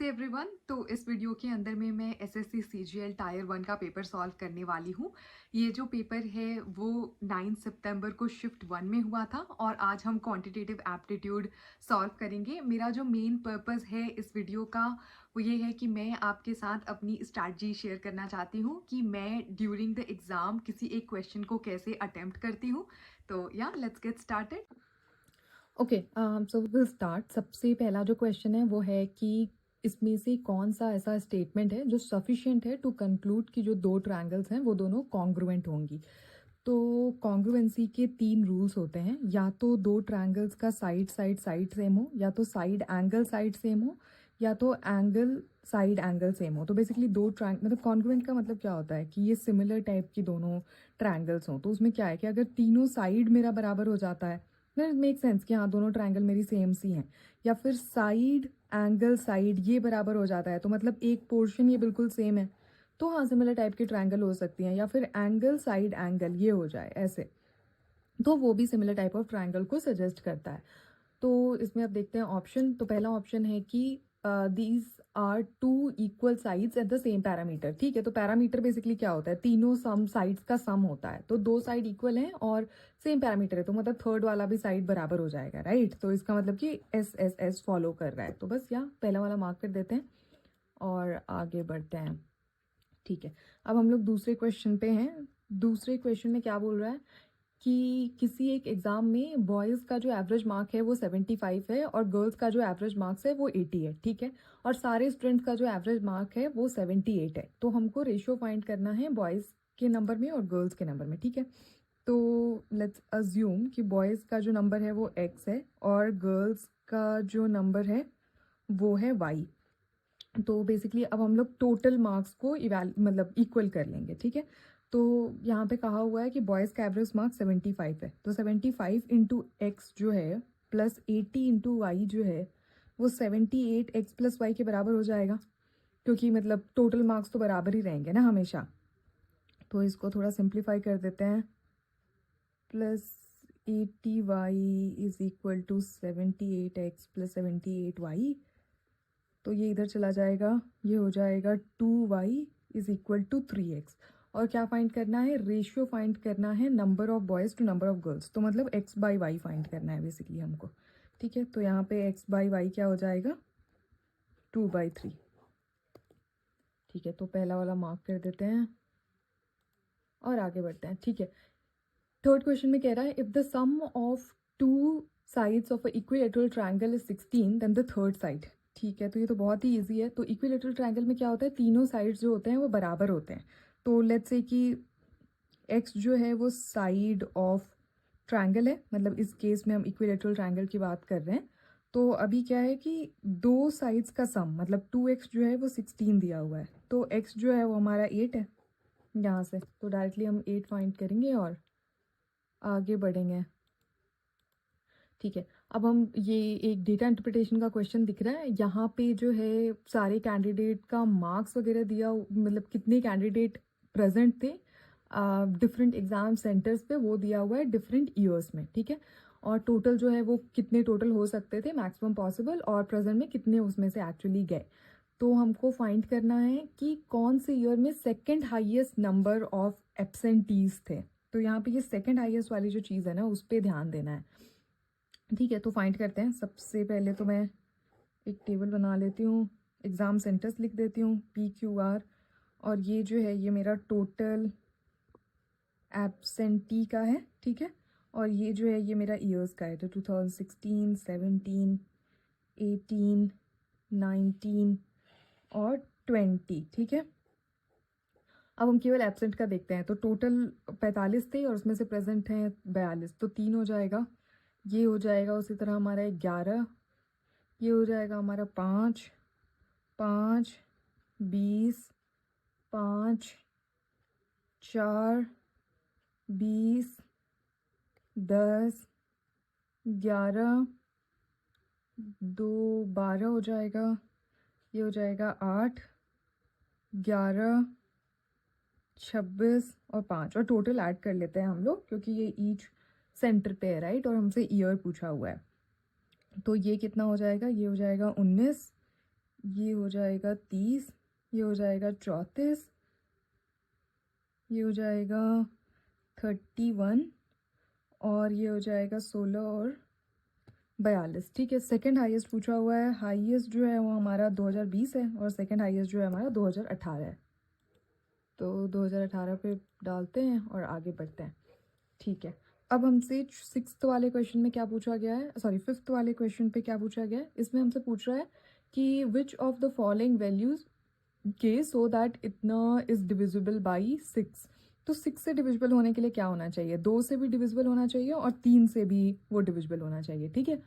नमस्ते एवरीवन। तो इस वीडियो के अंदर में मैं एसएससी सीजीएल टायर 1 का पेपर सॉल्व करने वाली हूँ। ये जो पेपर है वो 9 सितंबर को शिफ्ट 1 में हुआ था और आज हम क्वांटिटेटिव एप्टीट्यूड सॉल्व करेंगे। मेरा जो मेन पर्पस है इस वीडियो का वो ये है कि मैं आपके साथ अपनी स्ट्रैटेजी शेयर करना चाहती हूँ कि मैं ड्यूरिंग द एग्ज़ाम किसी एक क्वेश्चन को कैसे अटेम्प्ट करती हूँ। तो या let's get started. Okay, so will start. सबसे पहला जो क्वेश्चन है वो है कि इसमें से कौन सा ऐसा स्टेटमेंट है जो सफिशिएंट है टू कंक्लूड कि जो दो ट्रायंगल्स हैं वो दोनों कॉन्ग्रुएंट होंगी। तो कॉन्ग्रुएंसी के तीन रूल्स होते हैं, या तो दो ट्रायंगल्स का साइड सेम हो, या तो साइड सेम हो, या तो एंगल सेम हो। तो बेसिकली दो ट्रायंगल मतलब कॉन्ग्रुएंट का मतलब क्या होता है कि ये सिमिलर टाइप की दोनों ट्रायंगल्स हों। तो उसमें क्या है कि अगर तीनों साइड मेरा बराबर हो जाता है देन इट मेक सेंस कि हाँ दोनों ट्रायंगल मेरी सेम सी हैं। या फिर साइड ये बराबर हो जाता है तो मतलब एक पोर्शन ये बिल्कुल सेम है, तो हाँ सिमिलर टाइप की ट्रायंगल हो सकती हैं। या फिर एंगल ये हो जाए ऐसे, तो वो भी सिमिलर टाइप ऑफ ट्रायंगल को सजेस्ट करता है। तो इसमें अब देखते हैं ऑप्शन। तो पहला ऑप्शन है कि these are two equal sides at the same parameter. ठीक है, तो पैरामीटर बेसिकली क्या होता है, तीनों सम साइड्स का सम होता है। तो दो साइड इक्वल हैं और सेम पैरामीटर है, तो मतलब थर्ड वाला भी साइड बराबर हो जाएगा, राइट। तो इसका मतलब कि एस एस एस फॉलो कर रहा है। तो बस यहाँ पहला वाला मार्क कर देते हैं और आगे बढ़ते हैं। ठीक है, अब हम लोग दूसरे क्वेश्चन पे हैं। दूसरे क्वेश्चन में क्या बोल रहा है कि किसी एक एग्ज़ाम में बॉयज़ का जो एवरेज मार्क है वो 75 है और गर्ल्स का जो एवरेज मार्क्स है वो 80 है। ठीक है, और सारे स्टूडेंट्स का जो एवरेज मार्क है वो 78 है। तो हमको रेशियो फाइंड करना है बॉयज़ के नंबर में और गर्ल्स के नंबर में। ठीक है, तो लेट्स अज्यूम कि बॉयज़ का जो नंबर है वो x है और गर्ल्स का जो नंबर है वो है y। तो बेसिकली अब हम लोग टोटल मार्क्स को मतलब इक्वल कर लेंगे। ठीक है, तो यहाँ पे कहा हुआ है कि बॉयज़ का एवरेज मार्क्स 75 है, तो 75 इंटू एक्स जो है प्लस 80 इंटू वाई जो है वो 78 एक्स प्लस वाई के बराबर हो जाएगा, क्योंकि मतलब टोटल मार्क्स तो बराबर ही रहेंगे ना हमेशा। तो इसको थोड़ा सिंप्लीफाई कर देते हैं। Plus 80y is equal to 78x plus 78y। तो ये इधर चला जाएगा, ये हो जाएगा 2y is equal to 3x। और क्या फाइंड करना है, रेशियो फाइंड करना है number of boys to number of girls. तो मतलब x बाई वाई फाइंड करना है बेसिकली हमको। ठीक है, तो यहाँ पे x बाई वाई क्या हो जाएगा, 2/3। ठीक है, तो पहला वाला मार्क कर देते हैं और आगे बढ़ते हैं। ठीक है, थर्ड क्वेश्चन में कह रहा है if the sum of two sides of a equilateral triangle is 16 then the third side. ठीक है, तो ये तो बहुत ही इजी है। तो इक्विलेटरल ट्रायंगल में क्या होता है, तीनों साइड्स जो होते हैं वो बराबर होते हैं। तो लेट्स से कि x जो है वो साइड ऑफ ट्रायंगल है, मतलब इस केस में हम इक्विलेटरल ट्रायंगल की बात कर रहे हैं। तो अभी क्या है कि दो साइड्स का सम मतलब 2x जो है वो 16 दिया हुआ है, तो x जो है वो हमारा 8 है यहाँ से। तो डायरेक्टली हम 8 फाइंड करेंगे और आगे बढ़ेंगे। ठीक है, अब हम ये एक डेटा इंटरप्रिटेशन का क्वेश्चन दिख रहा है यहाँ पे, जो है सारे कैंडिडेट का मार्क्स वगैरह दिया, मतलब कितने कैंडिडेट प्रेजेंट थे डिफरेंट एग्जाम सेंटर्स पे, वो दिया हुआ है डिफरेंट ईयर्स में। ठीक है, और टोटल जो है वो कितने टोटल हो सकते थे मैक्सिमम पॉसिबल, और प्रेजेंट में कितने उसमें से एक्चुअली गए। तो हमको फाइंड करना है कि कौन से ईयर में second highest number of absentees थे। तो यहाँ पे ये सेकेंड हाइएस्ट वाली जो चीज़ है ना उस पर ध्यान देना है। ठीक है, तो फाइंड करते हैं। सबसे पहले तो मैं एक टेबल बना लेती हूँ, एग्ज़ाम सेंटर्स लिख देती हूँ PQR, और ये जो है ये मेरा टोटल एब्सेंटी का है। ठीक है, और ये जो है ये मेरा ईयर्स का है, तो 2016, 17, 18, 19 और 20। ठीक है, अब हम केवल एब्सेंट का देखते हैं। तो टोटल 45 थे और उसमें से प्रेजेंट हैं 42, तो 3 हो जाएगा। ये हो जाएगा उसी तरह हमारा 11, ये हो जाएगा हमारा 5, 5, 20, 5, 4, 20, 10, 11, 2, 12 हो जाएगा। ये हो जाएगा 8, 11, 26 और 5, और टोटल ऐड कर लेते हैं हम लोग क्योंकि ये ईच सेंटर पे है, राइट, और हमसे ईयर पूछा हुआ है। तो ये कितना हो जाएगा, ये हो जाएगा 19, ये हो जाएगा 30, ये हो जाएगा 34, ये हो जाएगा 31 और ये हो जाएगा 16 और 42। ठीक है, सेकंड हाईएस्ट पूछा हुआ है। हाईएस्ट जो है वो हमारा 2020 है और सेकंड हाईएस्ट जो है हमारा 2018 है। तो 2018 पे डालते हैं और आगे बढ़ते हैं। ठीक है, अब हमसे सिक्स्थ वाले क्वेश्चन में क्या पूछा गया है, सॉरी फिफ्थ वाले क्वेश्चन पे क्या पूछा गया है। इसमें हमसे पूछ रहा है कि which of the following values के सो दैट इतना इज डिविजिबल बाई 6। तो 6 से डिविजिबल होने के लिए क्या होना चाहिए, 2 से भी डिविजिबल होना चाहिए और 3 से भी वो डिविजिबल होना चाहिए। ठीक है,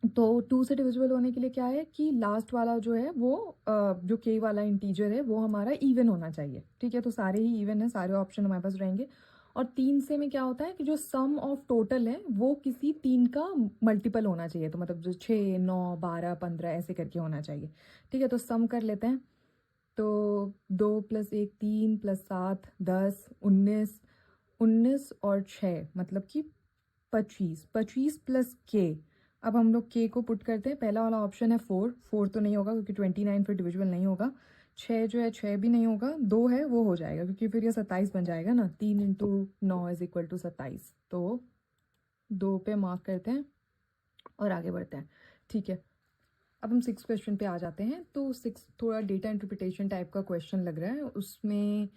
तो 2 से डिविजिबल होने के लिए क्या है कि लास्ट वाला जो है वो जो के वाला इंटीजर है वो हमारा इवन होना चाहिए। ठीक है, तो सारे ही इवन है, सारे ऑप्शन हमारे पास रहेंगे। और 3 से में क्या होता है कि जो सम ऑफ टोटल है वो किसी 3 का मल्टीपल होना चाहिए। तो मतलब जो 6, 9, 12, 15 ऐसे करके होना चाहिए। ठीक है, तो सम कर लेते हैं। तो 2 + 1 3 + 7 10 19, 19 और 6 मतलब कि 25, 25 + के। अब हम लोग के को पुट करते हैं। पहला वाला ऑप्शन है 4, 4 तो नहीं होगा क्योंकि 29 फिर डिविजिबल नहीं होगा। 6 जो है 6 भी नहीं होगा। 2 है वो हो जाएगा क्योंकि फिर ये 27 बन जाएगा ना, 3 × 9 = 27। तो 2 पे मार्क करते हैं और आगे बढ़ते हैं। ठीक है, अब हम 6 क्वेश्चन पे आ जाते हैं। तो 6 थोड़ा डेटा इंटरप्रिटेशन टाइप का क्वेश्चन लग रहा है। उसमें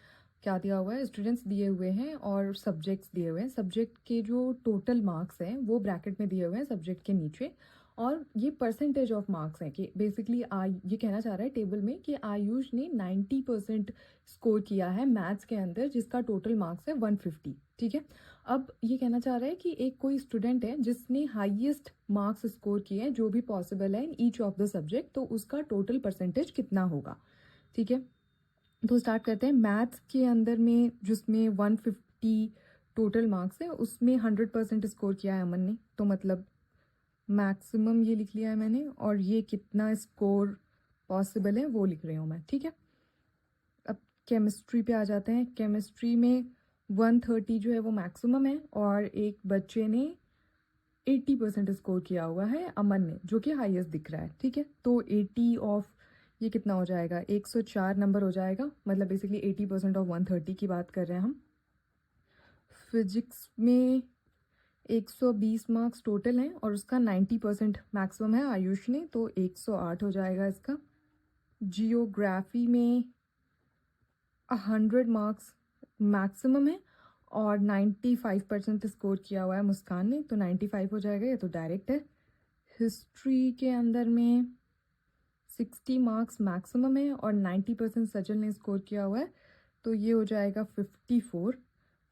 क्या दिया हुआ है, स्टूडेंट्स दिए हुए हैं और सब्जेक्ट्स दिए हुए हैं। सब्जेक्ट के जो टोटल मार्क्स हैं वो ब्रैकेट में दिए हुए हैं सब्जेक्ट के नीचे, और ये परसेंटेज ऑफ मार्क्स हैं कि बेसिकली ये कहना चाह रहा है टेबल में कि आयुष ने 90% स्कोर किया है मैथ्स के अंदर, जिसका टोटल मार्क्स है 150। ठीक है, अब ये कहना चाह रहा है कि एक कोई स्टूडेंट है जिसने हाईएस्ट मार्क्स स्कोर किए हैं जो भी पॉसिबल है in each of the subject, तो उसका टोटल परसेंटेज कितना होगा। ठीक है, तो स्टार्ट करते हैं। मैथ्स के अंदर में जिसमें 150 टोटल मार्क्स है उसमें 100% स्कोर किया है अमन ने, तो मतलब मैक्सिमम ये लिख लिया है मैंने, और ये कितना स्कोर पॉसिबल है वो लिख रही हूँ मैं। ठीक है, अब केमिस्ट्री पे आ जाते हैं। केमिस्ट्री में 130 जो है वो मैक्सिमम है और एक बच्चे ने 80% स्कोर किया हुआ है अमन ने, जो कि हाईएस्ट दिख रहा है। ठीक है, तो 80 ऑफ ये कितना हो जाएगा, 104 नंबर हो जाएगा। मतलब बेसिकली 80% ऑफ 130 की बात कर रहे हैं हम। फिजिक्स में 120 मार्क्स टोटल हैं और उसका 90% मैक्सिमम है आयुष ने, तो 108 हो जाएगा इसका। जियोग्राफी में 100 मार्क्स मैक्सिमम है और 95% स्कोर किया हुआ है मुस्कान ने, तो 95 हो जाएगा, ये तो डायरेक्ट है। हिस्ट्री के अंदर में 60 मार्क्स मैक्सिमम है और 90% सजल ने स्कोर किया हुआ है, तो ये हो जाएगा 54।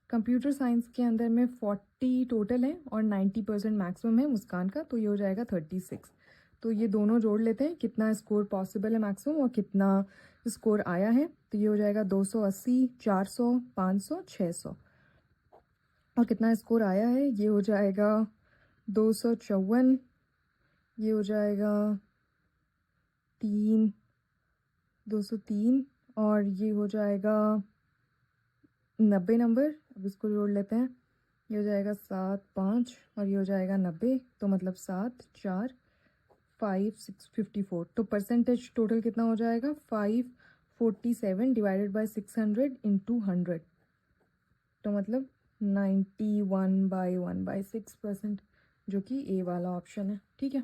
कंप्यूटर साइंस के अंदर में 40 टोटल है और 90% मैक्सिमम है मुस्कान का, तो ये हो जाएगा 36। तो ये दोनों जोड़ लेते हैं, कितना स्कोर पॉसिबल है मैक्सिमम और कितना स्कोर आया है। तो ये हो जाएगा 280, 400, 500, 600। और कितना स्कोर आया है, ये हो जाएगा 254, ये हो जाएगा 203 और ये हो जाएगा 90 नंबर। अब इसको जोड़ लेते हैं, ये हो जाएगा 7, 5 और ये हो जाएगा 90, तो मतलब 7, 4, 5, 6, 54। तो परसेंटेज टोटल कितना हो जाएगा, 547 डिवाइडेड बाय 600 × 100, तो मतलब 91/1/6%, जो कि ए वाला ऑप्शन है। ठीक है,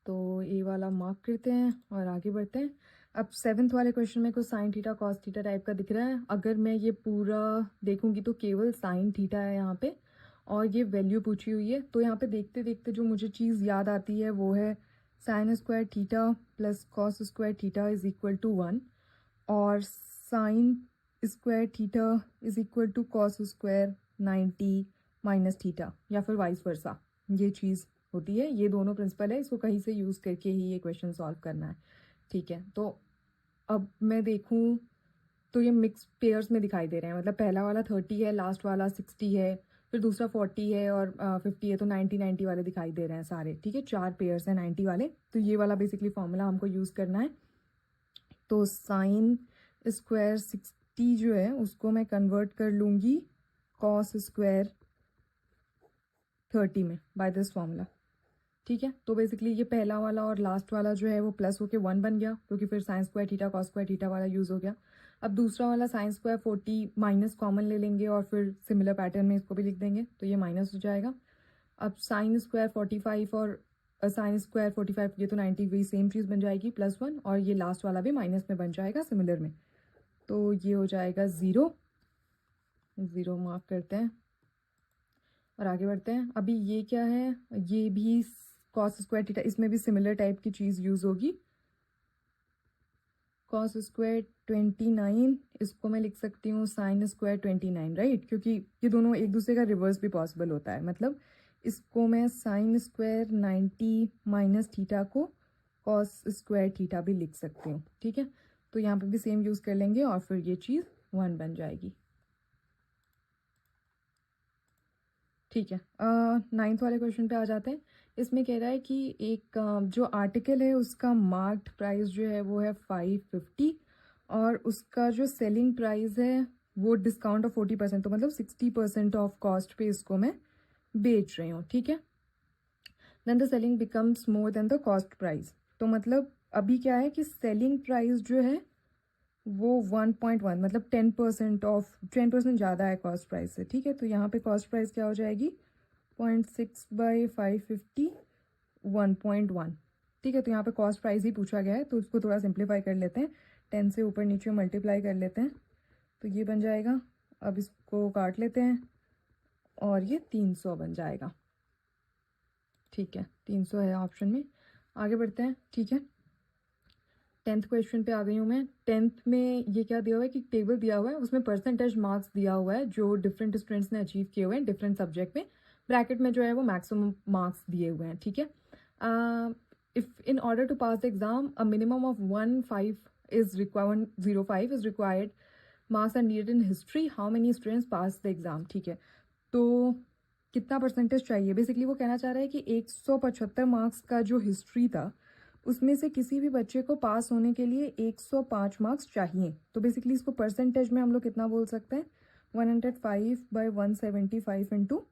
तो ए वाला मार्क करते हैं और आगे बढ़ते हैं। अब 7th वाले क्वेश्चन में कुछ sine theta cos theta type का दिख रहा है। अगर मैं ये पूरा देखूंगी तो केवल साइन थीटा है यहाँ पे और ये वैल्यू पूछी हुई है। तो यहाँ पे देखते देखते जो मुझे चीज़ याद आती है वो है sine square theta plus cos square theta is equal to 1 और sine square theta is equal to cos square 90 minus theta, या फिर वाइस वर्सा, ये चीज़ होती है। ये दोनों प्रिंसिपल है, इसको कहीं से यूज़ करके ही ये क्वेश्चन सॉल्व करना है। ठीक है, तो अब मैं देखूं तो ये मिक्स पेयर्स में दिखाई दे रहे हैं। मतलब पहला वाला 30 है, लास्ट वाला 60 है, फिर दूसरा 40 है और 50 है, तो 90 वाले दिखाई दे रहे हैं सारे। ठीक है, 4 पेयर्स हैं 90 वाले, तो ये वाला बेसिकली फॉर्मूला हमको यूज़ करना है। तो साइन स्क्वायर 60 जो है उसको मैं कन्वर्ट कर लूँगी कॉस स्क्वायर 30 में बाय दिस फॉर्मूला। ठीक है। तो बेसिकली ये पहला वाला और लास्ट वाला जो है वो प्लस होके 1 बन गया, क्योंकि फिर sign square theta cos square theta वाला यूज़ हो गया। अब दूसरा वाला साइन स्क्वायर 40 माइनस कॉमन ले लेंगे और फिर सिमिलर पैटर्न में इसको भी लिख देंगे, तो ये माइनस हो जाएगा। अब साइन स्क्वायर 45 और साइन स्क्वायर 45, ये तो 90 वही सेम चीज़ बन जाएगी +1, और ये लास्ट वाला भी माइनस में बन जाएगा सिमिलर में, तो ये हो जाएगा 0 मार्क करते हैं और आगे बढ़ते हैं। अभी ये क्या है, ये भी कॉस स्क्वायर थीटा, इसमें भी सिमिलर टाइप की चीज़ यूज़ होगी। कॉस स्क्वायर 29, इसको मैं लिख सकती हूँ साइन स्क्वायर 29, राइट, क्योंकि ये दोनों एक दूसरे का रिवर्स भी पॉसिबल होता है। मतलब इसको मैं साइन स्क्वायर 90 माइनस थीटा को कॉस स्क्वायर थीटा भी लिख सकती हूँ, ठीक है। तो यहाँ पे भी सेम यूज़ कर लेंगे और फिर ये चीज़ 1 बन जाएगी, ठीक है। 9th वाले क्वेश्चन पे आ जाते हैं। इसमें कह रहा है कि एक जो आर्टिकल है उसका मार्क्ड प्राइस जो है वो है 550 और उसका जो सेलिंग प्राइस है वो डिस्काउंट ऑफ 40%, तो मतलब 60% ऑफ कॉस्ट पे इसको मैं बेच रही हूँ, ठीक है। Then the selling becomes more than the cost price, तो मतलब अभी क्या है कि सेलिंग प्राइस जो है वो 1.1, मतलब 10% ऑफ 10% ज़्यादा है कॉस्ट प्राइस से, ठीक है। तो यहाँ पे कॉस्ट प्राइस क्या हो जाएगी 0.6/550 1.1, ठीक है। तो यहाँ पे कॉस्ट प्राइस ही पूछा गया है, तो उसको थोड़ा सिंप्लीफाई कर लेते हैं, 10 से ऊपर नीचे मल्टीप्लाई कर लेते हैं, तो ये बन जाएगा। अब इसको काट लेते हैं और ये 300 बन जाएगा, ठीक है। 300 है ऑप्शन में। आगे बढ़ते हैं, ठीक है। 10th क्वेश्चन पे आ गई हूँ मैं। 10th में ये क्या दिया हुआ है कि टेबल दिया हुआ है, उसमें परसेंटेज मार्क्स दिया हुआ है जो डिफरेंट स्टूडेंट्स ने अचीव किए हुए हैं डिफरेंट सब्जेक्ट में। ब्रैकेट में जो है वो मैक्सिमम मार्क्स दिए हुए हैं, ठीक है। If in order to pass the exam a minimum of 1.5 is required 0.5 is required marks are needed in history, how many students pass the exam, ठीक है। तो कितना परसेंटेज चाहिए, बेसिकली वो कहना चाह रहा है कि 175 मार्क्स का जो हिस्ट्री था उसमें से किसी भी बच्चे को पास होने के लिए 105 मार्क्स चाहिए। तो बेसिकली इसको परसेंटेज में हम लोग कितना बोल सकते हैं 105/175 इंटू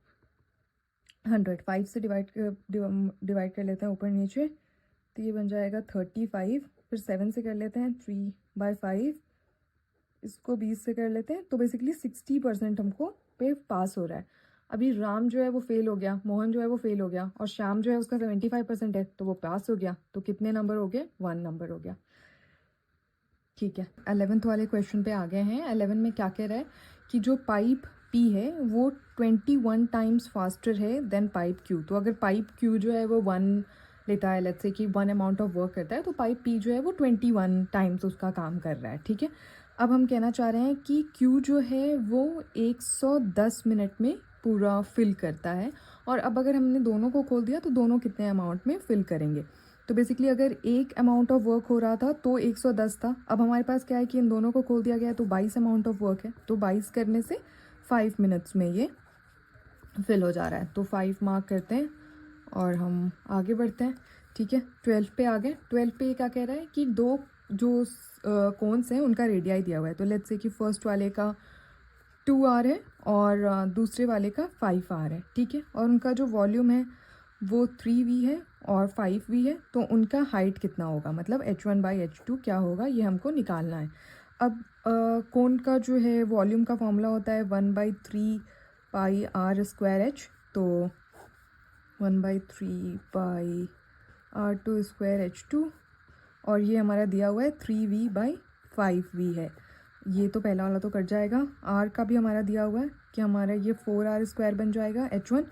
100, 5 से डिवाइड कर लेते हैं ऊपर नीचे, तो ये बन जाएगा 35। फिर 7 से कर लेते हैं 3/5, इसको 20 से कर लेते हैं, तो बेसिकली 60% हमको पे पास हो रहा है। अभी राम जो है वो फेल हो गया, मोहन जो है वो फेल हो गया और श्याम जो है उसका 75% है, तो वो पास हो गया। तो कितने नंबर हो गए 1 नंबर हो गया, ठीक है। 11th वाले क्वेश्चन पे आ गए हैं। 11 में क्या कह रहा है कि जो पाइप P है वो 21 टाइम्स फास्टर है देन पाइप Q। तो अगर पाइप Q जो है वो 1 लेता है, लेट्स से कि 1 अमाउंट ऑफ वर्क करता है, तो पाइप P जो है वो 21 टाइम्स उसका काम कर रहा है, ठीक है। अब हम कहना चाह रहे हैं कि Q जो है वो 110 मिनट में पूरा फिल करता है, और अब अगर हमने दोनों को खोल दिया तो दोनों कितने अमाउंट में फिल करेंगे। तो बेसिकली अगर एक अमाउंट ऑफ वर्क हो रहा था तो 110 था, अब हमारे पास क्या है कि इन दोनों को खोल दिया गया है तो 22 अमाउंट ऑफ वर्क है, तो 22 करने से 5 मिनट्स में ये फिल हो जा रहा है, तो 5 मार्क करते हैं और हम आगे बढ़ते हैं, ठीक है। 12 पे आ गए। 12 पे क्या कह रहा है कि दो जो कोन्स हैं उनका रेडियाई दिया हुआ है, तो लेट्स से कि फर्स्ट वाले का 2R है और दूसरे वाले का 5R है, ठीक है। और उनका जो वॉल्यूम है वो 3V है और 5V है, तो उनका हाइट कितना होगा, मतलब h1/h2 क्या होगा, ये हमको निकालना है। अब कोन का जो है वॉल्यूम का फॉर्मूला होता है 1/3πr²h, तो 1/3πr² और ये हमारा दिया हुआ है 3V/5V है। ये तो पहला वाला तो कट जाएगा। R का भी हमारा दिया हुआ है कि हमारा ये 4R² बन जाएगा h1,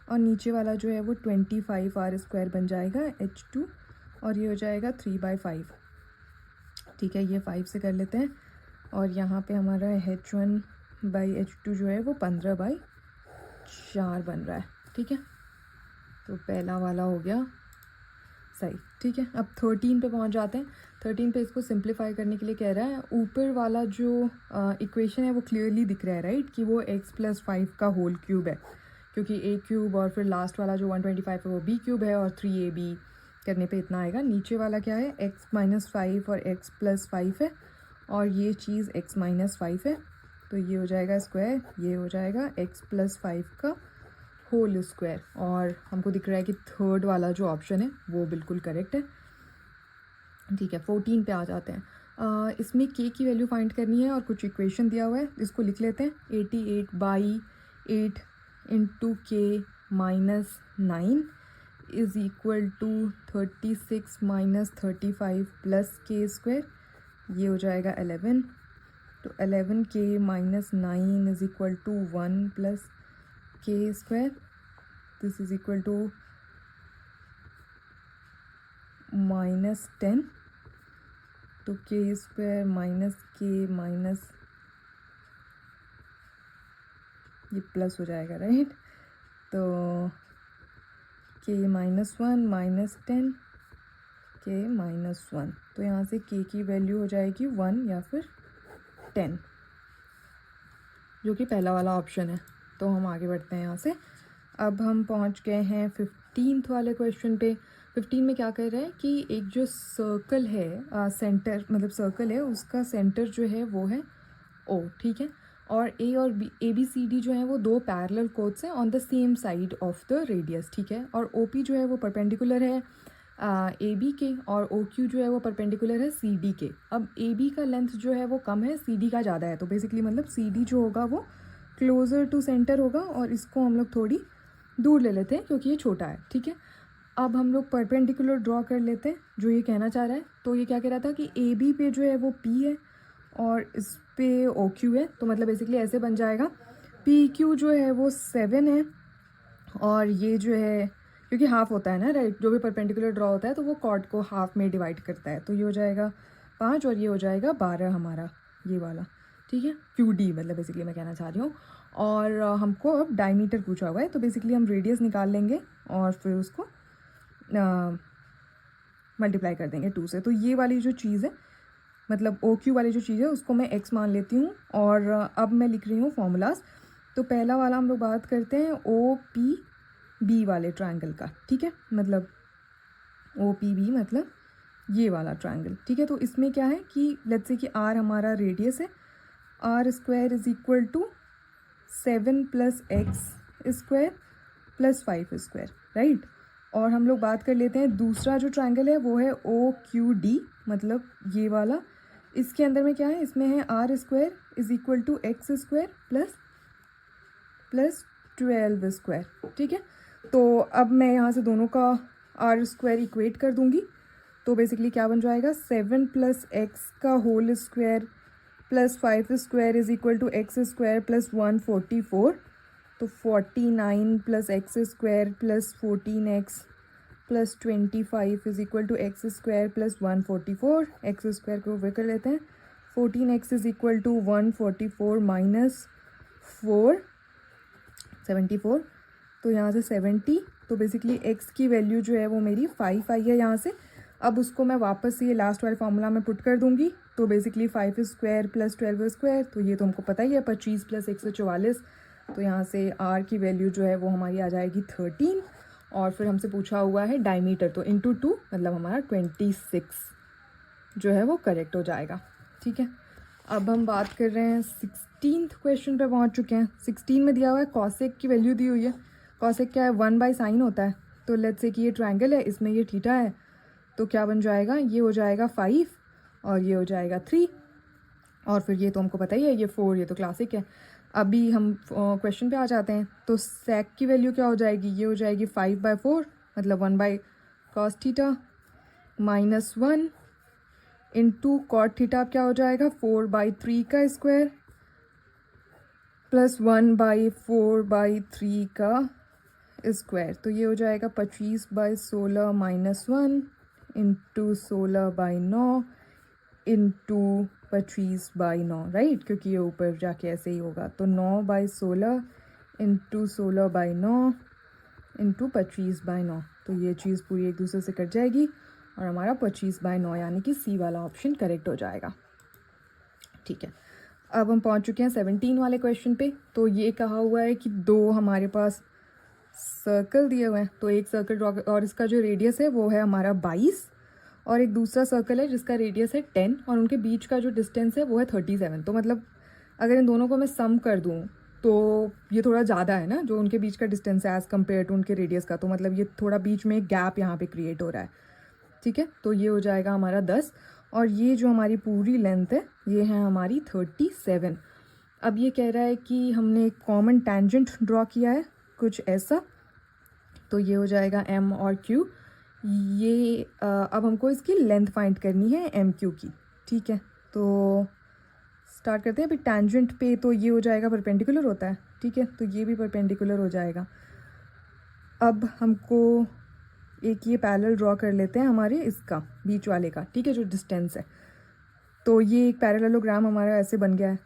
और नीचे वाला जो है वो 25R² बन जाएगा h2, और ये हो जाएगा 3/5, ठीक है। ये 5 से कर लेते हैं और यहाँ पे हमारा h1/h2 जो है वो 15/4 बन रहा है, ठीक है। तो पहला वाला हो गया सही, ठीक है। अब 13 पे पहुँच जाते हैं। 13 पे इसको सिंप्लीफाई करने के लिए कह रहा है ऊपर वाला जो इक्वेशन है वो क्लियरली दिख रहा है, राइट, कि वो x+5 का होल क्यूब है, क्योंकि a³ और फिर लास्ट वाला जो 125 है वो b³ है और 3ab करने पे इतना आएगा। नीचे वाला क्या है x-5 और x+5 है, और ये चीज़ x-5 है, तो ये हो जाएगा स्क्वायर, ये हो जाएगा x+5 का होल स्क्वायर, और हमको दिख रहा है कि थर्ड वाला जो ऑप्शन है वो बिल्कुल करेक्ट है। ठीक है, 14 पे आ जाते हैं। इसमें k की वैल्यू फाइंड करनी है और कुछ इक्वेशन दिया हुआ है, इसको लिख लेते हैं। 88/8 into k minus 9 is equal to 36 minus 35 plus k square, ये हो जाएगा 11। तो 11k minus 9 is equal to 1 plus k square, this is equal to minus 10। तो k square minus k minus, ये प्लस हो जाएगा राइट। तो के माइनस 1 माइनस 10 के माइनस 1, तो यहाँ से के की वैल्यू हो जाएगी 1 या फिर 10, जो कि पहला वाला ऑप्शन है। तो हम आगे बढ़ते हैं यहाँ से। अब हम पहुँच गए हैं 15th वाले क्वेश्चन पे। 15 में क्या कर रहा है कि एक जो सर्कल है, सेंटर मतलब सर्कल है, उसका सेंटर जो है वो है ओ, ठीक है। और ए और B, A B C D जो है वो दो पैरेलल कोड्स हैं on the same side of the radius, ठीक है। और ओ पी जो है वो परपेंडिकुलर है ए बी के, और ओ क्यू जो है वो परपेंडिकुलर है सी डी के। अब ए बी का लेंथ जो है वो कम है, सी डी का ज़्यादा है, तो बेसिकली मतलब सी डी जो होगा वो क्लोज़र टू सेंटर होगा, और इसको हम लोग थोड़ी दूर ले लेते हैं क्योंकि ये छोटा है, ठीक है। अब हम लोग परपेंडिकुलर ड्रॉ कर लेते हैं जो ये कहना चाह रहा है। तो ये क्या कह रहा था कि ए बी पे जो है वो पी है और इस पे ओ क्यू है, तो मतलब बेसिकली ऐसे बन जाएगा। पी क्यू जो है वो 7 है, और ये जो है क्योंकि हाफ होता है ना राइट, जो भी परपेंडिकुलर ड्रॉ होता है तो वो कॉर्ड को हाफ में डिवाइड करता है, तो ये हो जाएगा 5 और ये हो जाएगा 12 हमारा ये वाला, ठीक है। क्यू डी मतलब बेसिकली मैं कहना चाह रही हूँ। और हमको अब डायमीटर पूछा हुआ है, तो बेसिकली हम रेडियस निकाल लेंगे और फिर उसको मल्टीप्लाई कर देंगे 2 से। तो ये वाली जो चीज़ है मतलब ओ क्यू वाली जो चीज़ है उसको मैं x मान लेती हूँ, और अब मैं लिख रही हूँ फॉर्मूलाज। तो पहला वाला हम लोग बात करते हैं ओ पी बी वाले ट्रायंगल का, ठीक है। मतलब ओ पी बी मतलब ये वाला ट्रायंगल, ठीक है। तो इसमें क्या है कि लेट्स से कि आर हमारा रेडियस है, R square is equal to 7 plus X square plus 5 square, right. और हम लोग बात कर लेते हैं दूसरा जो ट्रायंगल है वो है ओ क्यू डी, मतलब ये वाला। इसके अंदर में क्या है, इसमें है R square is equal to X square plus 12 square, ठीक है। तो अब मैं यहाँ से दोनों का आर स्क्वायर इक्वेट कर दूँगी, तो बेसिकली क्या बन जाएगा 7 प्लस एक्स का whole square plus 5 square is equal to X square plus 144। तो 49 plus X square plus 14x plus 25 is equal to X square plus 144। X square को ऊपर कर लेते हैं, 14x is equal to 144 minus 4 74। तो यहाँ से 70, तो बेसिकली x की वैल्यू जो है वो मेरी 5 आई है यहाँ से। अब उसको मैं वापस ये लास्ट वाले फार्मूला में पुट कर दूँगी, तो बेसिकली 5 स्क्वायर प्लस 12 स्क्वायर, तो ये तो हमको पता ही है 25 प्लस 144। तो यहाँ से r की वैल्यू जो है वो हमारी आ जाएगी 13, और फिर हमसे पूछा हुआ है डायमीटर, तो इंटू 2 मतलब हमारा 26 जो है वो करेक्ट हो जाएगा, ठीक है। अब हम बात कर रहे हैं 16th क्वेश्चन पे पहुँच चुके हैं। 16 में दिया हुआ है कॉसेक की वैल्यू दी हुई है। कॉसेक क्या है, 1/sin होता है। तो लेट्स से कि ये ट्रायंगल है, इसमें ये थीटा है, तो क्या बन जाएगा, ये हो जाएगा 5 और ये हो जाएगा 3, और फिर ये तो हमको पता ही है ये 4, ये तो क्लासिक है। अभी हम क्वेश्चन पे आ जाते हैं। तो सेक की वैल्यू क्या हो जाएगी, ये हो जाएगी 5/4 मतलब 1/cos theta minus 1 into cot theta क्या हो जाएगा 4/3 का स्क्वायर प्लस 1/4/3 का स्क्वायर। तो ये हो जाएगा 25/16 माइनस 1 इंटू 16/9 इंटू 25/9, राइट, क्योंकि ये ऊपर जाके ऐसे ही होगा। तो 9/16 इंटू 16/9 इंटू 25/9, तो ये चीज़ पूरी एक दूसरे से कट जाएगी और हमारा 25/9 यानी कि सी वाला ऑप्शन करेक्ट हो जाएगा, ठीक है। अब हम पहुंच चुके हैं 17 वाले क्वेश्चन पे। तो ये कहा हुआ है कि दो हमारे पास सर्कल दिए हुए हैं, तो एक सर्कल ड्रॉ और इसका जो रेडियस है वो है हमारा 22, और एक दूसरा सर्कल है जिसका रेडियस है 10 और उनके बीच का जो डिस्टेंस है वो है 37। तो मतलब अगर इन दोनों को मैं सम कर दूँ तो ये थोड़ा ज़्यादा है ना जो उनके बीच का डिस्टेंस है एज़ कम्पेयर टू उनके रेडियस का, तो मतलब ये थोड़ा बीच में एक गैप यहाँ पे क्रिएट हो रहा है, ठीक है। तो ये हो जाएगा हमारा 10 और ये जो हमारी पूरी लेंथ है ये है हमारी 37। अब ये कह रहा है कि हमने एक कॉमन टेंजेंट ड्रॉ किया है कुछ ऐसा, तो ये हो जाएगा m और q। ये अब हमको इसकी लेंथ फाइंड करनी है एम क्यू की, ठीक है। तो स्टार्ट करते हैं। अभी टेंजेंट पे तो ये हो जाएगा परपेंडिकुलर होता है, ठीक है, तो ये भी परपेंडिकुलर हो जाएगा। अब हमको एक ये पैरेलल ड्रॉ कर लेते हैं हमारे इसका बीच वाले का, ठीक है, जो डिस्टेंस है। तो ये एक पैरेललोग्राम हमारा ऐसे बन गया है,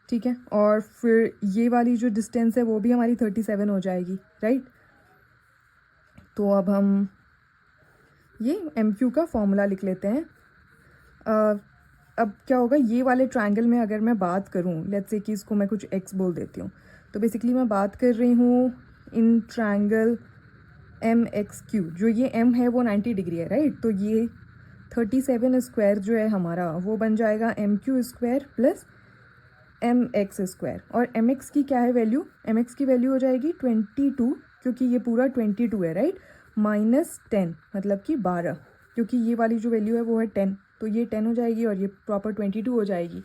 ठीक है। और फिर ये वाली जो डिस्टेंस है वो भी हमारी 37 हो जाएगी, राइट। तो अब हम ये एम क्यू का फॉर्मूला लिख लेते हैं। अब क्या होगा, ये वाले ट्रायंगल में अगर मैं बात करूँ, लेट्स से कि इसको मैं कुछ एक्स बोल देती हूँ, तो बेसिकली मैं बात कर रही हूँ in triangle M X Q. जो ये एम है वो 90 डिग्री है, राइट। तो ये 37 स्क्वायर जो है हमारा वो बन जाएगा M Q square plus M X square. और एम एक्स की क्या है वैल्यू, एम एक्स की वैल्यू हो जाएगी 22, क्योंकि ये पूरा 22 है, राइट, माइनस 10 मतलब कि 12, क्योंकि ये वाली जो वैल्यू है वो है 10, तो ये 10 हो जाएगी और ये प्रॉपर 22 हो जाएगी,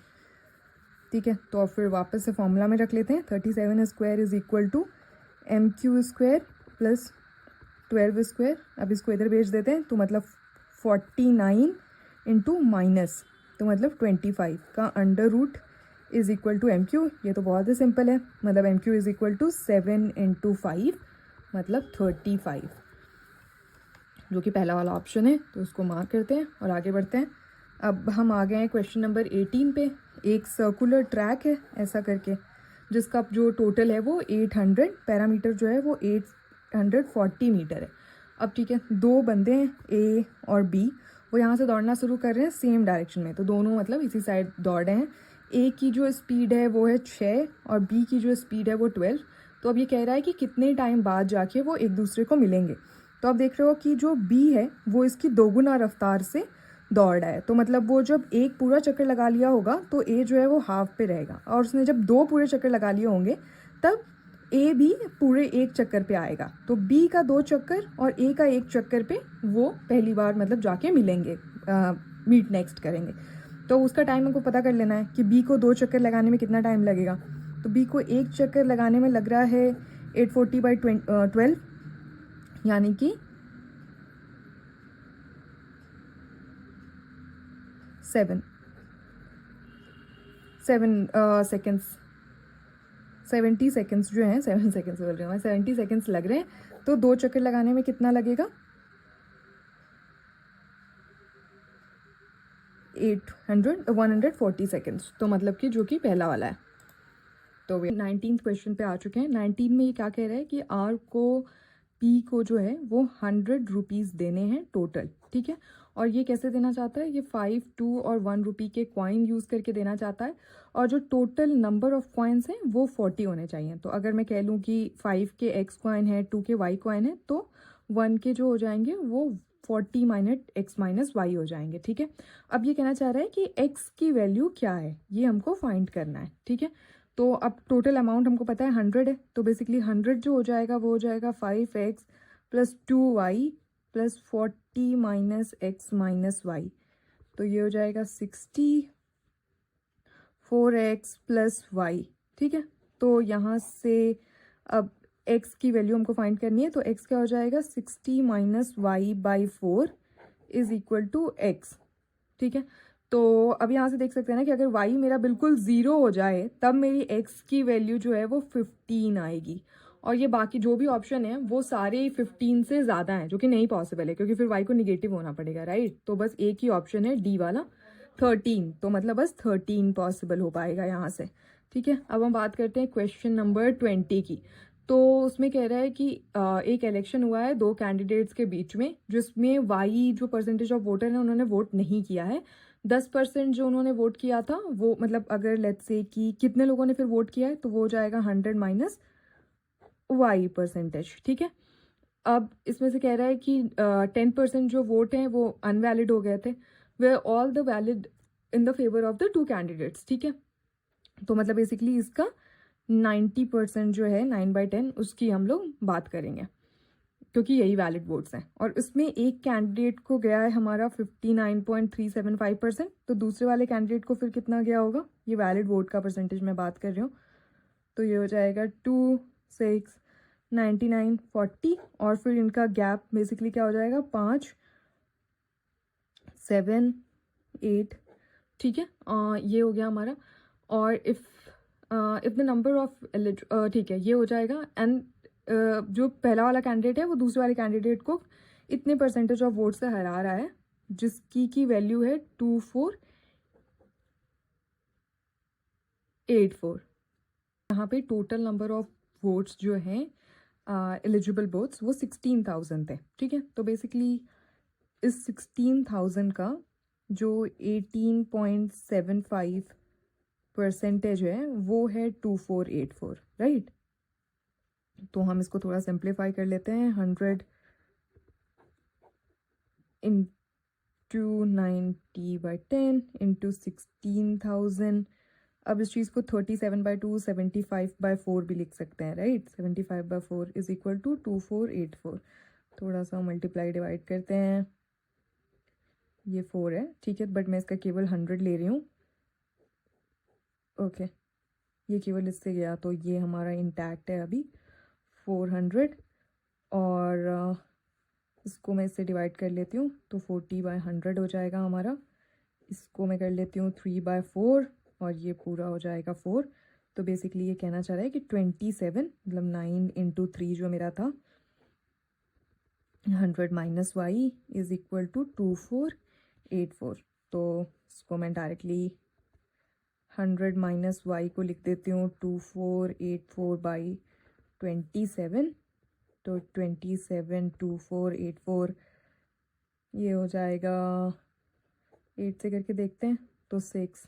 ठीक है। तो अब फिर वापस से फॉर्मूला में रख लेते हैं। 37 square is equal to M Q square plus 12 square. अब इसको इधर भेज देते हैं, तो मतलब 49 इंटू माइनस, तो मतलब 25 का under root is equal to M Q. ये तो बहुत ही सिंपल है, मतलब M Q is equal to 7 into 5 मतलब 35, जो कि पहला वाला ऑप्शन है। तो उसको मार्क करते हैं और आगे बढ़ते हैं। अब हम आ गए हैं क्वेश्चन नंबर 18 पे। एक सर्कुलर ट्रैक है ऐसा करके, जिसका जो टोटल है वो 800, पैरामीटर जो है वो 840 मीटर है। अब ठीक है, दो बंदे हैं ए और बी, वो यहाँ से दौड़ना शुरू कर रहे हैं सेम डायरेक्शन में, तो दोनों मतलब इसी साइड दौड़ रहे हैं। ए की जो स्पीड है वो है 6 और बी की जो स्पीड है वो 12। तो अब ये कह रहा है कि कितने टाइम बाद जाके वो एक दूसरे को मिलेंगे। तो आप देख रहे हो कि जो बी है वो इसकी दोगुना रफ्तार से दौड़ रहा है, तो मतलब वो जब एक पूरा चक्कर लगा लिया होगा तो ए जो है वो हाफ पे रहेगा, और उसने जब 2 पूरे चक्कर लगा लिए होंगे तब ए भी पूरे एक चक्कर पे आएगा। तो बी का 2 चक्कर और ए का 1 चक्कर पे वो पहली बार मतलब जाके मिलेंगे, मीट नेक्स्ट करेंगे। तो उसका टाइम हमको पता कर लेना है कि बी को 2 चक्कर लगाने में कितना टाइम लगेगा। तो बी को 1 चक्कर लगाने में लग रहा है 840/12, यानी कि 7 सेकेंड्स, 70 सेकेंड्स जो हैं, 7 सेकेंड्स बोल रही हूँ मैं, 70 सेकेंड्स लग रहे हैं। तो 2 चक्कर लगाने में कितना लगेगा, 140 सेकेंड्स, तो मतलब कि जो कि पहला वाला है। तो 19th क्वेश्चन पे आ चुके हैं। 19 में ये क्या कह रहा है कि आर को पी को जो है वो 100 रुपीज़ देने हैं टोटल, ठीक है। और ये कैसे देना चाहता है, ये 5, 2 और 1 रुपी के कॉइन यूज़ करके देना चाहता है। और जो टोटल नंबर ऑफ कॉइन्स हैं वो 40 होने चाहिए। तो अगर मैं कह लूँ कि 5 के एक्स कॉइन है, 2 के वाई कॉइन है, तो 1 के जो हो जाएंगे वो 40 माइनस एक्स माइनस वाई हो जाएंगे, ठीक है। अब ये कहना चाह रहा है कि एक्स की वैल्यू क्या है, ये हमको फाइंड करना है, ठीक है। तो अब टोटल अमाउंट हमको पता है 100 है, तो बेसिकली 100 जो हो जाएगा वो हो जाएगा 5x plus 2y plus 40 minus X minus Y. तो ये हो जाएगा 64x प्लस वाई, ठीक है। तो यहाँ से अब x की वैल्यू हमको फाइंड करनी है, तो x क्या हो जाएगा 60 minus Y by 4 is equal to x, ठीक है। तो अब यहाँ से देख सकते हैं ना कि अगर y मेरा बिल्कुल 0 हो जाए तब मेरी x की वैल्यू जो है वो 15 आएगी। और ये बाकी जो भी ऑप्शन है वो सारे 15 से ज़्यादा हैं, जो कि नहीं पॉसिबल है, क्योंकि फिर y को निगेटिव होना पड़ेगा, राइट। तो बस एक ही ऑप्शन है डी वाला 13, तो मतलब बस 13 पॉसिबल हो पाएगा यहाँ से, ठीक है। अब हम बात करते हैं क्वेश्चन नंबर 20 की। तो उसमें कह रहा है कि एक इलेक्शन हुआ है 2 कैंडिडेट्स के बीच में, जिसमें वाई जो परसेंटेज ऑफ वोटर है उन्होंने वोट नहीं किया है। 10% जो उन्होंने वोट किया था वो मतलब अगर लेट्स से कि कितने लोगों ने फिर वोट किया है, तो वो हो जाएगा 100 माइनस वाई परसेंटेज, ठीक है। अब इसमें से कह रहा है कि 10% जो वोट हैं वो अनवैलिड हो गए थे, वे all the valid in the favour of the 2 candidates, ठीक है। तो मतलब बेसिकली इसका 90% जो है 9/10 उसकी हम लोग बात करेंगे, क्योंकि यही वैलिड वोट्स हैं। और इसमें एक कैंडिडेट को गया है हमारा 59.375%, तो दूसरे वाले कैंडिडेट को फिर कितना गया होगा, ये वैलिड वोट का परसेंटेज मैं बात कर रही हूँ। तो ये हो जाएगा 2, 6, 99, 40, और फिर इनका गैप बेसिकली क्या हो जाएगा, 5, 7, 8, ठीक है। ये हो गया हमारा। और इफ़ द नंबर ऑफ ठीक है, ये हो जाएगा। एंड जो पहला वाला कैंडिडेट है वो दूसरे वाले कैंडिडेट को इतने परसेंटेज ऑफ वोट से हरा रहा है, जिसकी वैल्यू है 2484। यहाँ पे टोटल नंबर ऑफ वोट्स जो हैं एलिजिबल वोट्स वो 16,000 थे, ठीक है। तो बेसिकली इस 16,000 का जो 18.75% है वो है 2484, राइट। तो हम इसको थोड़ा सिंप्लीफाई कर लेते हैं। 100 इंटू 90/10 इंटू 16,000। अब इस चीज़ को 37/2 75/4 भी लिख सकते हैं, राइट। 75/4 is equal to 2484। थोड़ा सा मल्टीप्लाई डिवाइड करते हैं, ये 4 है, ठीक है, बट मैं इसका केवल 100 ले रही हूँ। ओके, ये केवल इससे गया, तो ये हमारा इंटैक्ट है अभी 400। और इसको मैं इससे डिवाइड कर लेती हूँ, तो 40/100 हो जाएगा हमारा। इसको मैं कर लेती हूँ 3/4, और ये पूरा हो जाएगा 4। तो बेसिकली ये कहना चाह रहा है कि 27, मतलब 9 इंटू 3 जो मेरा था 100 minus Y is equal to 2484। तो इसको मैं डायरेक्टली 100 माइनस वाई को लिख देती हूँ 2484/27। तो 272484 ये हो जाएगा, 8 से करके देखते हैं, तो 6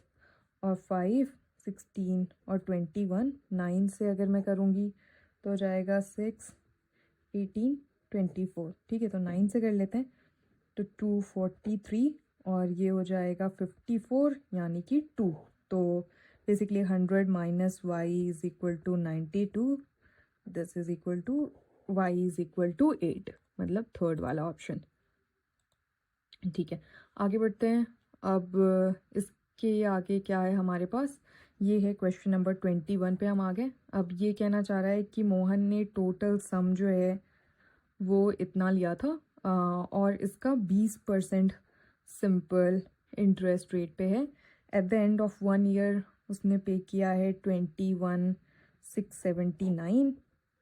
और 5 16 और 21। 9 से अगर मैं करूँगी तो हो जाएगा 6 18 24, ठीक है। तो 9 से कर लेते हैं, तो 243, और ये हो जाएगा 54 यानी कि 2। तो basically 100 minus Y is equal to 92, this is equal to Y is equal to 8, मतलब थर्ड वाला ऑप्शन, ठीक है। आगे बढ़ते हैं। अब इसके आगे क्या है हमारे पास, ये है क्वेश्चन नंबर 21 पे हम आ गए। अब ये कहना चाह रहा है कि मोहन ने टोटल सम जो है वो इतना लिया था, और इसका 20% सिंपल इंटरेस्ट रेट पे है। At the end of 1 year उसने पे किया है 21,679,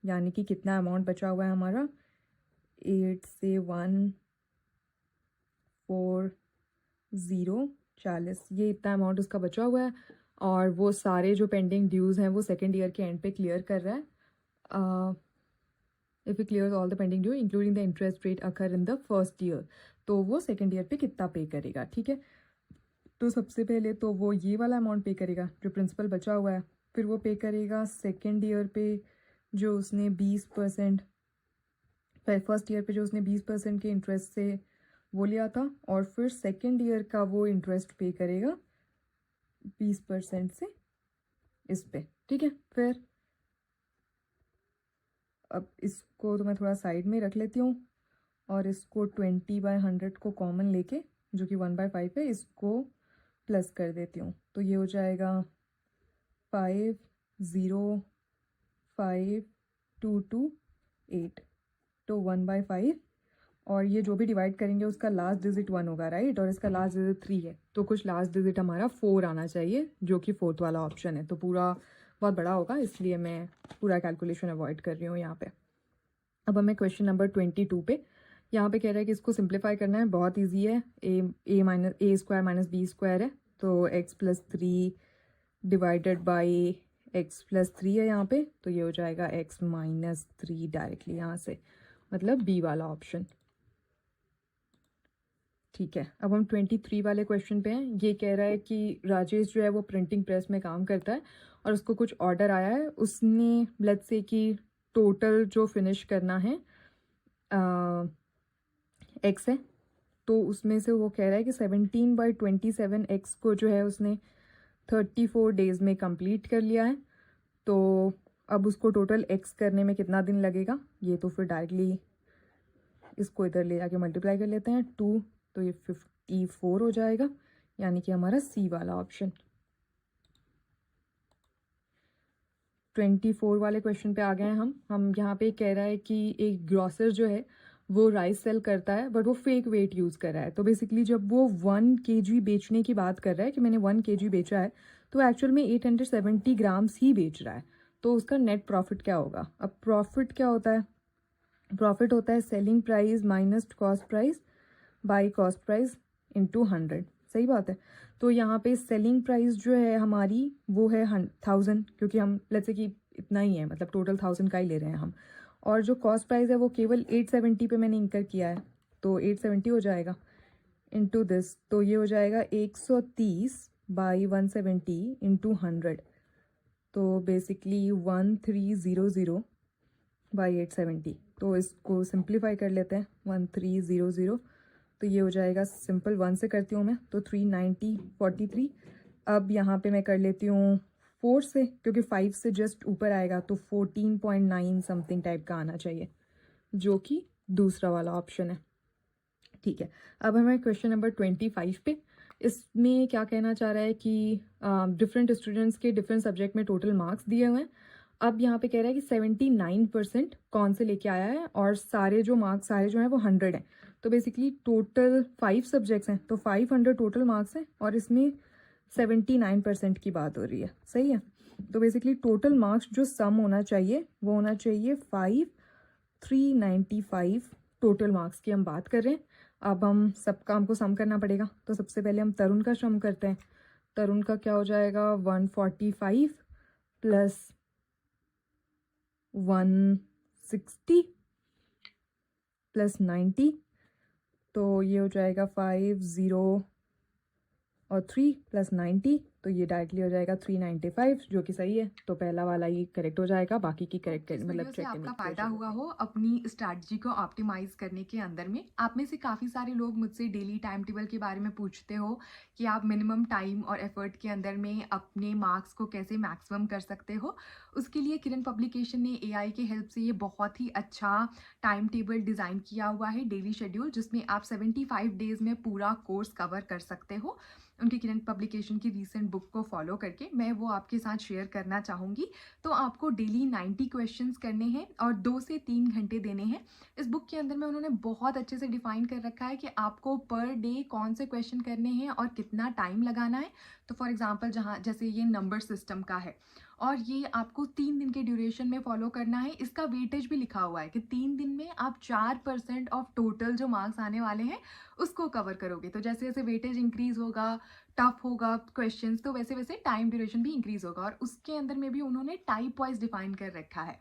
यानी कि कितना अमाउंट बचा हुआ है हमारा, 8 से 1 4 0 40, ये इतना अमाउंट उसका बचा हुआ है। और वो सारे जो पेंडिंग ड्यूज़ हैं वो सेकेंड ईयर के एंड पे क्लियर कर रहा है। If you clear all the pending due including the interest rate occur in the first year, तो वो सेकेंड ईयर पे कितना पे करेगा, ठीक है। तो सबसे पहले तो वो ये वाला अमाउंट पे करेगा जो प्रिंसिपल बचा हुआ है, फिर वो पे करेगा सेकेंड ईयर पे जो उसने 20%, फर्स्ट ईयर पे जो उसने 20% के इंटरेस्ट से वो लिया था, और फिर सेकेंड ईयर का वो इंटरेस्ट पे करेगा 20% से इस पे, ठीक है। फिर अब इसको तो मैं थोड़ा साइड में रख लेती हूँ, और इसको 20/100 को कॉमन लेके जो कि 1/5 है, इसको प्लस कर देती हूँ। तो ये हो जाएगा 5052228, तो 1/5, और ये जो भी डिवाइड करेंगे उसका लास्ट डिजिट 1 होगा, राइट, और इसका लास्ट डिजिट 3 है, तो कुछ लास्ट डिजिट हमारा 4 आना चाहिए, जो कि फोर्थ वाला ऑप्शन है। तो पूरा बहुत बड़ा होगा, इसलिए मैं पूरा कैलकुलेशन अवॉइड कर रही हूँ यहाँ पे। अब हमें क्वेश्चन नंबर 22 पे, यहाँ पे कह रहा है कि इसको सिंप्लीफाई करना है, बहुत ईजी है। ए स्क्वायर माइनस बी स्क्वायर है, तो x+3 डिवाइडेड बाई x+3 है यहाँ पे, तो ये हो जाएगा x-3 डायरेक्टली यहाँ से, मतलब बी वाला ऑप्शन, ठीक है। अब हम 23 वाले क्वेश्चन पे हैं। ये कह रहा है कि राजेश जो है वो प्रिंटिंग प्रेस में काम करता है, और उसको कुछ ऑर्डर आया है, उसने लेट्स से कि टोटल जो फिनिश करना है एक्स है, तो उसमें से वो कह रहा है कि 17/27 एक्स को जो है उसने 34 डेज़ में कंप्लीट कर लिया है। तो अब उसको टोटल x करने में कितना दिन लगेगा, ये तो फिर डायरेक्टली इसको इधर ले जाके मल्टीप्लाई कर लेते हैं 2, तो ये 54 हो जाएगा, यानी कि हमारा सी वाला ऑप्शन। 24 वाले क्वेश्चन पे आ गए हैं हम यहाँ पे कह रहा है कि एक ग्रॉसर जो है वो राइस सेल करता है बट वो फेक वेट यूज़ कर रहा है। तो बेसिकली जब वो 1 kg बेचने की बात कर रहा है कि मैंने 1 kg बेचा है, तो एक्चुअल में 870 ग्राम्स ही बेच रहा है। तो उसका नेट प्रॉफिट क्या होगा? अब प्रॉफिट क्या होता है? प्रॉफिट होता है selling price minus cost price by cost price into 100। सही बात है। तो यहाँ पे सेलिंग प्राइस जो है हमारी वो है 1000, क्योंकि हम लेट्स से कि इतना ही है, मतलब टोटल 1000 का ही ले रहे हैं हम। और जो कॉस्ट प्राइस है वो केवल 870 पे मैंने इंकर किया है, तो 870 हो जाएगा इंटू दिस, तो ये हो जाएगा 130 बाई 170 इंटू 100, तो बेसिकली 1300 बाई 870। तो इसको सिंप्लीफाई कर लेते हैं, 1300, तो ये हो जाएगा सिंपल 1 से करती हूँ मैं, तो 390 43। अब यहाँ पे मैं कर लेती हूँ 4 से, क्योंकि 5 से जस्ट ऊपर आएगा, तो 14.9 समथिंग टाइप का आना चाहिए, जो कि दूसरा वाला ऑप्शन है। ठीक है, अब हमें क्वेश्चन नंबर 25 पे, इसमें क्या कहना चाह रहा है कि डिफरेंट स्टूडेंट्स के डिफरेंट सब्जेक्ट में टोटल मार्क्स दिए हुए हैं। अब यहाँ पे कह रहा है कि 79% कौन से लेके आया है, और सारे जो मार्क्स सारे जो हैं वो 100 हैं। तो बेसिकली टोटल 5 सब्जेक्ट्स हैं, तो 500 टोटल मार्क्स हैं, और इसमें 79% की बात हो रही है। सही है। तो बेसिकली टोटल मार्क्स जो सम होना चाहिए वो होना चाहिए 5395 टोटल मार्क्स की हम बात कर रहे हैं। अब हम सबका हमको सम करना पड़ेगा, तो सबसे पहले हम तरुण का सम करते हैं। तरुण का क्या हो जाएगा, 145 प्लस 160 प्लस 90, तो ये हो जाएगा 50 और 3 प्लस 90, तो ये डायरेक्टली हो जाएगा 395, जो कि सही है। तो पहला वाला ही करेक्ट हो जाएगा, बाकी की करेक्ट इस मतलब वीडियो से चेक करने आपका की फायदा जरूरत हुआ नहीं। हो अपनी स्ट्रैटेजी को ऑप्टिमाइज करने के अंदर में। आप में से काफ़ी सारे लोग मुझसे डेली टाइम टेबल के बारे में पूछते हो कि आप मिनिमम टाइम और एफर्ट के अंदर में अपने मार्क्स को कैसे मैक्सिमम कर सकते हो। उसके लिए किरण पब्लिकेशन ने एआई के हेल्प से ये बहुत ही अच्छा टाइम टेबल डिज़ाइन किया हुआ है, डेली शेड्यूल, जिसमें आप 75 डेज में पूरा कोर्स कवर कर सकते हो। उनकी किरण पब्लिकेशन की रीसेंट बुक को फॉलो करके मैं वो आपके साथ शेयर करना चाहूँगी। तो आपको डेली 90 क्वेश्चंस करने हैं और 2 से 3 घंटे देने हैं। इस बुक के अंदर में उन्होंने बहुत अच्छे से डिफाइन कर रखा है कि आपको पर डे कौन से क्वेश्चन करने हैं और कितना टाइम लगाना है। तो फॉर एग्जांपल जहाँ जैसे ये नंबर सिस्टम का है और ये आपको 3 दिन के ड्यूरेशन में फॉलो करना है। इसका वेटेज भी लिखा हुआ है कि 3 दिन में आप 4% ऑफ टोटल जो मार्क्स आने वाले हैं उसको कवर करोगे। तो जैसे जैसे वेटेज इंक्रीज होगा, टफ होगा क्वेश्चंस, तो वैसे वैसे टाइम ड्यूरेशन भी इंक्रीज होगा। और उसके अंदर में भी उन्होंने टाइप वाइज डिफाइन कर रखा है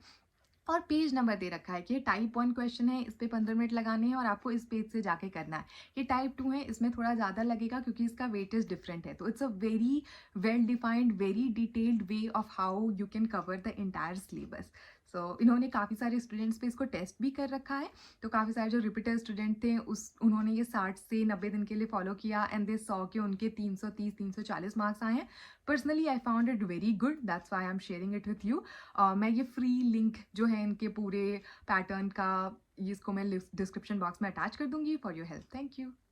और पेज नंबर दे रखा है कि टाइप 1 क्वेश्चन है, इस पे 15 मिनट लगाने हैं और आपको इस पेज से जाके करना है। ये टाइप 2 है, इसमें थोड़ा ज़्यादा लगेगा क्योंकि इसका वेटेज डिफरेंट है। तो it's a very well defined, very detailed way of how you can cover the entire syllabus. So इन्होंने काफ़ी सारे स्टूडेंट्स पे इसको टेस्ट भी कर रखा है। तो काफ़ी सारे जो रिपीटर स्टूडेंट थे उन्होंने ये 60 से 90 दिन के लिए फॉलो किया एंड दे सॉ के उनके 330 340 मार्क्स आए हैं। Personally I found it very good, that's why I am sharing it with you. मैं ये फ्री लिंक जो है इनके पूरे पैटर्न का, इसको मैं डिस्क्रिप्शन बॉक्स में अटैच कर दूंगी for your help. Thank you.